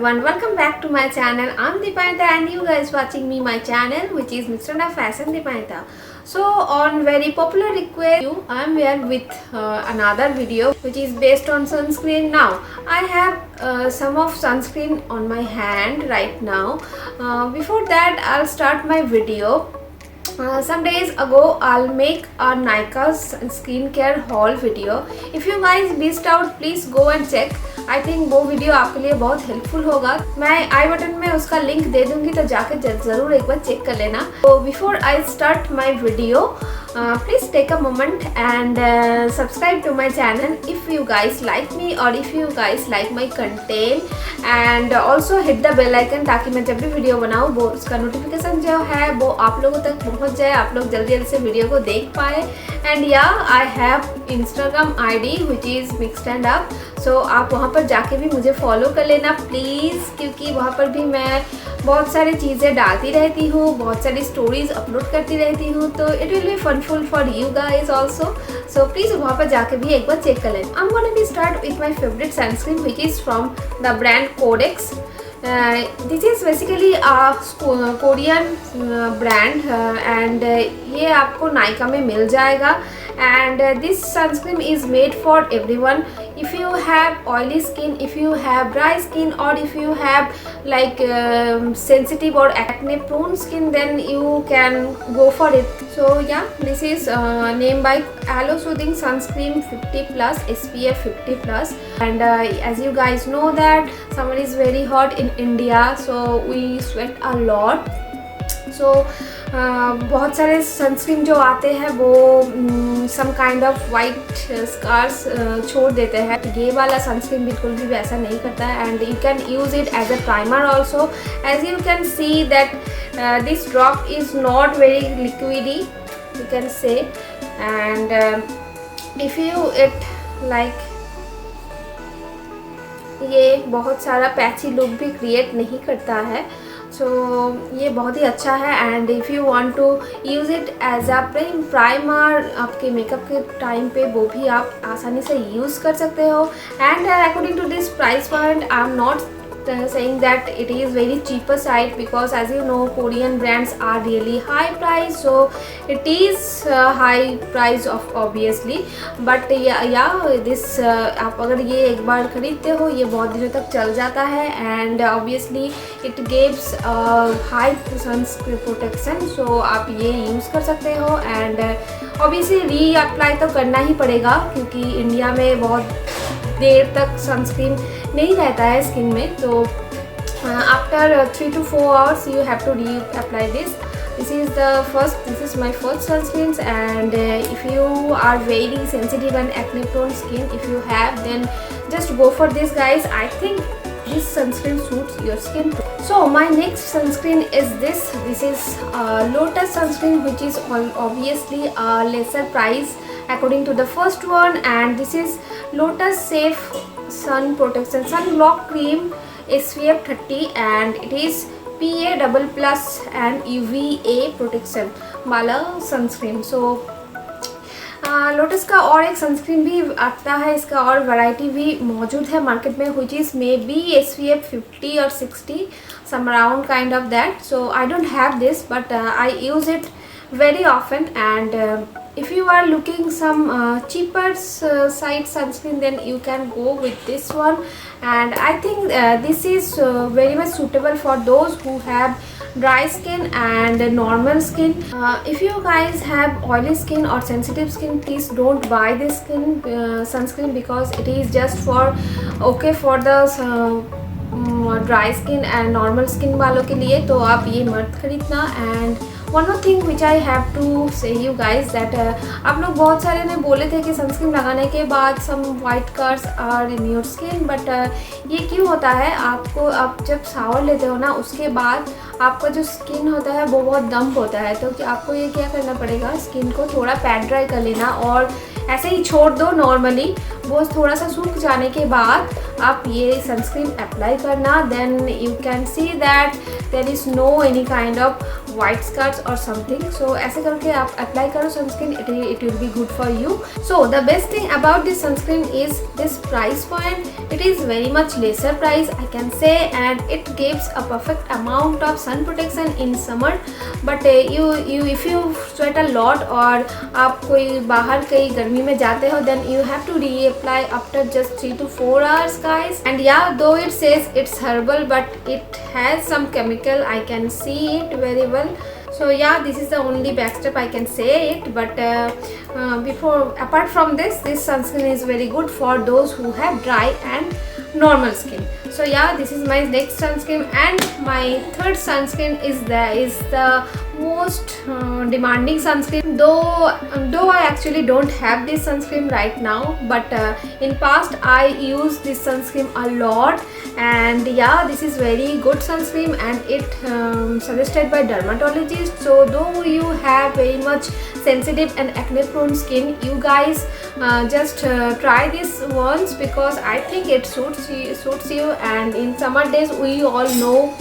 everyone, welcome back to my channel. I'm Deepanita and you guys watching me my channel which is Mr. Fashion Deepanita. So on very popular request I'm here with another video which is based on sunscreen. Now I have some of sunscreen on my hand right now. Before that I'll start my video. Some days ago I'll make a Nykaa's skincare haul video. If you guys missed out, please go and check. I think वो video आपके लिए बहुत helpful होगा. मैं आई button में उसका link दे दूंगी तो जाके ज़रूर एक बार चेक कर लेना. तो before I start my video please take a moment and subscribe to my channel if you guys like me और if you guys like my content and also hit the bell icon ताकि मैं जब भी video बनाऊँ वो उसका notification जो है वो आप लोगों तक पहुँच जाए, आप लोग जल्दी जल्दी से वीडियो को देख पाए. एंड या I have Instagram ID which is mixed and up. So आप वहाँ पर जाके भी मुझे फॉलो कर लेना प्लीज़, क्योंकि वहाँ पर भी मैं बहुत सारी चीज़ें डालती रहती हूँ, बहुत सारी स्टोरीज अपलोड करती रहती हूँ. तो it will be funful for you guys also. So please वहाँ पर जाके भी एक बार चेक कर लेना. I am gonna be start with my favourite sunscreen which is from the brand Codex. This is basically Korean brand and ये आपको नायका में मिल जाएगा. And this sunscreen is made for everyone. If you have oily skin, if you have dry skin, or if you have like sensitive or acne prone skin, then you can go for it. So yeah, this is named by Aloe Soothing Sunscreen 50+ SPF 50+. And as you guys know that summer is very hot in India, so we sweat a lot. सो बहुत सारे sunscreen जो आते हैं वो some kind of white scars छोड़ देते हैं. ये वाला सनस्क्रीन बिल्कुल भी वैसा नहीं करता है and you can use it as a primer also. As you can see that this drop is not very liquidy you can say. And if you it like ये बहुत सारा पैची लुक भी क्रिएट नहीं करता है. सो ये बहुत ही अच्छा है. And if you want to use it as a primer आपके मेकअप के टाइम पे वो भी आप आसानी से यूज़ कर सकते हो. And according to this price point I am not saying that it is very cheaper side, because as you know Korean brands are really high price, so it is high price of obviously, but yeah this आप अगर ये एक बार खरीदते हो ये बहुत दिनों तक चल जाता है. And obviously it gives high sun protection, so आप ये यूज़ कर सकते हो. एंड obviously रीअप्लाई तो करना ही पड़ेगा क्योंकि इंडिया में बहुत देर तक सनस्क्रीन नहीं रहता है स्किन में. तो after 3 to 4 hours you have to reapply this. This is my first sunscreens. And if you are very sensitive and acne prone skin, if you have, then just go for this guys. I think this sunscreen suits your skin. So my next sunscreen is this is Lotus sunscreen, which is obviously a lesser price according to the first one. And this is Lotus Safe Sun Protection Sunblock Cream SPF 30, and it is PA++ and UVA protection वाला sunscreen. So lotus का और एक sunscreen भी आता है, इसका और variety भी मौजूद है मार्केट में, which is maybe SPF 50 or 60 some around kind of that. So I don't have this, but I use it very often. And if you are looking some cheaper side sunscreen, then you can go with this one. And I think this is very much suitable for those who have dry skin and normal skin. If you guys have oily skin or sensitive skin, please don't buy this sunscreen, because it is just for the dry skin and normal skin वालों के लिए. तो आप ये मत खरीदना. And one more thing which I have to say you guys that आप लोग बहुत सारे ने बोले थे कि सनस्क्रीन लगाने के बाद some white scars are in your skin, but ये क्यों होता है? आपको आप जब शावर लेते हो ना उसके बाद आपका जो स्किन होता है वो बहुत डंप होता है. तो आपको ये क्या करना पड़ेगा, स्किन को थोड़ा पैड ड्राई कर लेना और ऐसे ही छोड़ दो नॉर्मली. वो थोड़ा सा सूख जाने के बाद आप ये सनस्क्रीन अप्लाई करना. Then you can see that there is no any kind of white scars or something. So ऐसे करके आप apply करो sunscreen, it will be good for you. So the best thing about this sunscreen is this price point. It is very much lesser price I can say, and it gives a perfect amount of sun protection in summer. But if you sweat a lot और आप कोई बाहर कहीं गर्मी में जाते हो, then you have to reapply after just 3 to 4 hours guys. And yeah, though it says it's herbal, but it has some chemical, I can see it very well. So yeah, this is the only backstep I can say it. But apart from this sunscreen is very good for those who have dry and normal skin. So yeah, this is my next sunscreen, and my third sunscreen is the most demanding sunscreen. Though I actually don't have this sunscreen right now, but in past I used this sunscreen a lot. And yeah, this is very good sunscreen, and it suggested by dermatologist. So though you have very much sensitive and acne prone skin, you guys just try this once, because I think it suits you. And in summer days we all know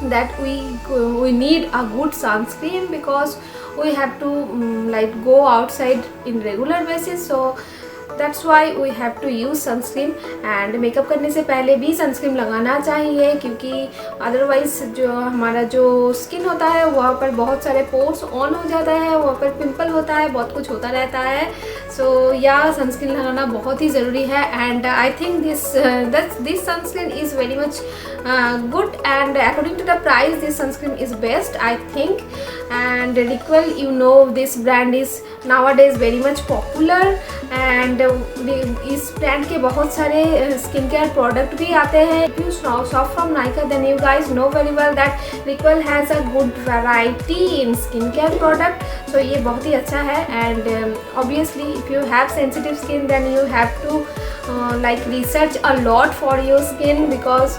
that we need a good sunscreen, because we have to like go outside in regular basis. So that's why we have to use sunscreen. and makeup करने से पहले भी sunscreen लगाना चाहिए, क्योंकि otherwise जो हमारा जो स्किन होता है वहाँ पर बहुत सारे पोर्स ऑन हो जाता है, वहाँ पर पिंपल होता है, बहुत कुछ होता रहता है. सो या सनस्क्रीन लगाना बहुत ही ज़रूरी है. And I think this sunscreen is very much good, and according to the price this sunscreen is best I think. And Requel, you know, this brand is nowadays very much popular, and इस brand के बहुत सारे skin care product भी आते हैं. If you shop from Nykaa, then you guys know very well that Requel has a good variety in skin care product. So ये बहुत ही अच्छा है. And obviously if you have sensitive skin, then you have to like research a lot for your skin, because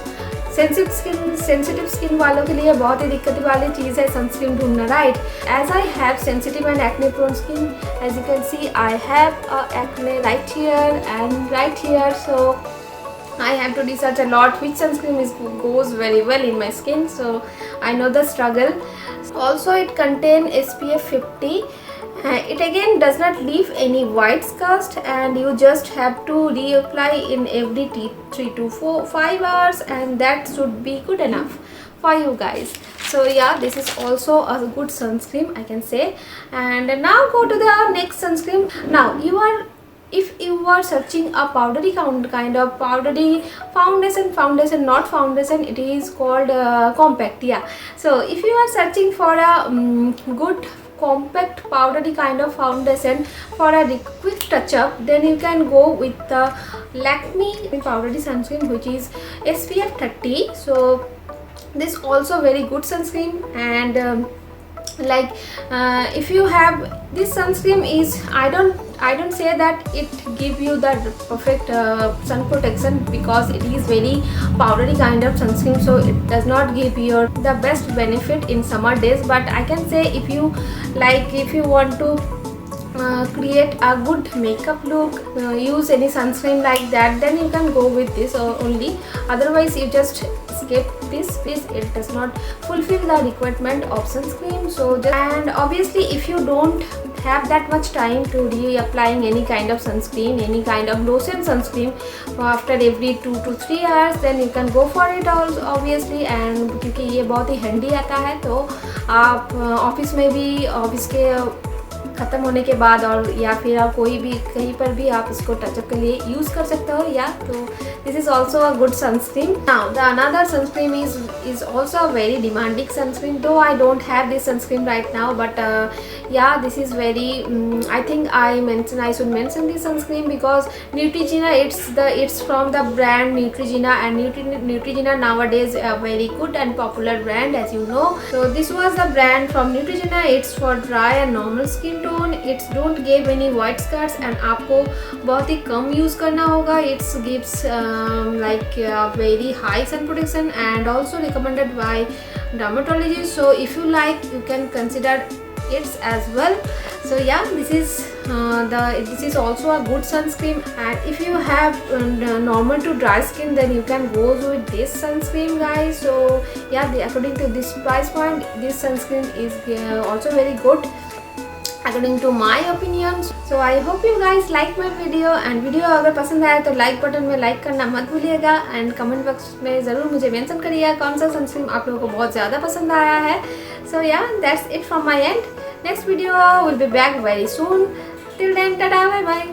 sensitive skin वालों के लिए बहुत ही दिक्कत वाली चीज़ है सनस्क्रीन ढूंढना, right. As I have sensitive and acne prone skin, as you can see I have acne right here and right here. So I have to research a lot which sunscreen goes very well in my skin. So I know the struggle. Also it contains SPF 50. It again does not leave any white cast, and you just have to reapply in every 3 to 5 hours, and that should be good enough for you guys. So yeah, this is also a good sunscreen I can say. And now go to the next sunscreen. Now if you are searching a powdery kind of powdery foundation, not foundation, it is called compact. Yeah, so if you are searching for a good compact powdery kind of foundation for a quick touch up, then you can go with the Lakme powdery sunscreen, which is SPF 30. So this also very good sunscreen. And if you have this sunscreen is, I don't say that it give you the perfect sun protection, because it is very powdery kind of sunscreen, so it does not give you the best benefit in summer days. But I can say if you want to create a good makeup look, use any sunscreen like that, then you can go with this only. Otherwise you just skip this, it does not fulfill the requirement of sunscreen. So and obviously if you don't have that much time to reapplying any kind of sunscreen, any kind of lotion sunscreen after every 2 to 3 hours, then you can go for it also obviously. and क्योंकि ये बहुत ही handy आता है, तो आप office में भी office के ख़त्म होने के बाद और या फिर आप कोई भी कहीं पर भी आप इसको टचअप के लिए यूज़ कर सकते हो. या तो this is also a good sunscreen. Now the another sunscreen is also a very demanding sunscreen, though I don't have this sunscreen right now. But yeah, this is very I think I should mention this sunscreen because Neutrogena, it's from the brand Neutrogena, and Neutrogena nowadays a very good and popular brand, as you know. So this was the brand from Neutrogena. It's for dry and normal skin tone. It don't give any white scars, and आपको बहुत ही कम use करना होगा. It gives like very high sun protection and also recommended by dermatologists. So if you like, you can consider it as well. So yeah, this is this is also a good sunscreen, and if you have normal to dry skin, then you can go with this sunscreen, guys. So yeah, according to this price point, this sunscreen is also very good according to my opinion. So I hope you guys like my video, and video अगर पसंद आया तो like button में like करना मत भूलिएगा, and comment box में ज़रूर मुझे मेंशन करिएगा कौन सा सनस्क्रीन आप लोगों को बहुत ज़्यादा पसंद आया है. So yeah that's it from my end. Next video will be back very soon. Till then tata bye bye.